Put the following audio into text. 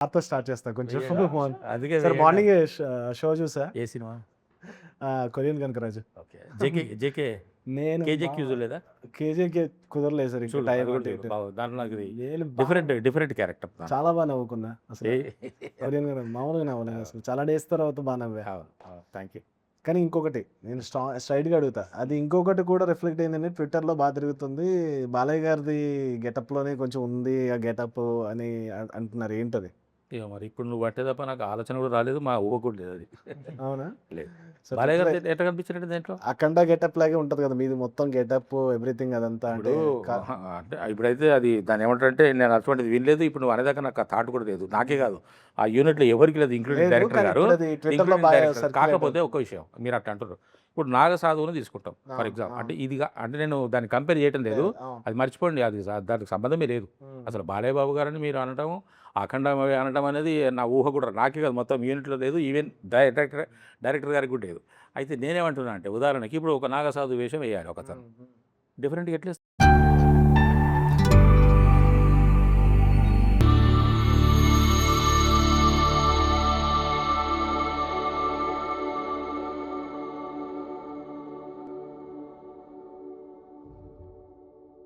నాతో స్టార్ట్ చేస్తా కొంచెం అందుకే సార్ మార్నింగ్ షో చూసా ఏ సినిమా? Korean Kanakaraju. Okay. JK JK నేను కేజేక్యూ చూడలేదా? కేజీకి కుదరలేదు సార్ ఇంకా చూడు, టైం అది కూడా అంటే చూడు. దాంట్లో నాకు ఇది నేను డిఫరెంట్ క్యారెక్టర్. చాలా బాగా నవ్వుకున్నా అసలు. కొరియన్ మామూలుగా నవ్వలేదు అసలు. చాలా డేస్ తర్వాత బాగా నవ్వా. Thank you. కానీ ఇంకొకటి నేను స్ట్రైట్గా అడుగుతా, అది ఇంకొకటి కూడా రిఫ్లెక్ట్ అయిందంటే ట్విట్టర్లో బాగా తిరుగుతుంది, బాలయ్య గారిది గెటప్లోనే కొంచెం ఉంది ఆ గెటప్ అని అంటున్నారు. ఏంటది? ఇక మరి ఇప్పుడు నువ్వు అంటే తప్ప నాకు ఆలోచన కూడా రాలేదు, మా ఊహ కూడా లేదు అది. అవునా? లేదు. సో బాలయ్య గారు ఎట్లా కనిపించారంటే దాంట్లో? అఖండ గెటప్ లాగే ఉంటుంది కదా మీది, మొత్తం గెటప్ ఎవ్రీథింగ్ అదంతా. అంటే ఇప్పుడు అంటే ఇప్పుడైతే అది దాన్ని ఏమంటారంటే నేను అటువంటిది వినలేదు. ఇప్పుడు నువ్వు అనేదాకా నాకు ఆ థాట్ కూడా లేదు. నాకే కాదు, ఆ యూనిట్లో ఎవరికి లేదు, ఇంక్లూడింగ్ లేదు, డైరెక్టర్ కానీ గారు. ఇప్పుడు అది Twitter లో including బాగా director. circulate కాకపోతే ఒక విషయం మీరు అట్లా అంటారు. ఇప్పుడు నాగసాధువుని తీసుకుంటాం ఫర్ ఎగ్జాంపుల్. అంటే ఇదిగా అంటే నేను దాన్ని కంపేర్ చేయటం లేదు, అవును. అది మర్చిపోండి, అది దానికి సంబంధమే లేదు. అసలు బాలయ్య బాబు గారని మీరు అనటం, అఖండ అనటం అనేది నా ఊహ కూడా నాకే కాదు, మొత్తం యూనిట్లో లేదు, ఈవెన్ డైరెక్టర్ గారికి కూడా లేదు. అయితే నేనేమంటున్నా అంటే ఉదాహరణకి ఇప్పుడు ఒక నాగసాధు వేషం వేయాలి ఒకతను, డిఫరెంట్గా ఎట్లా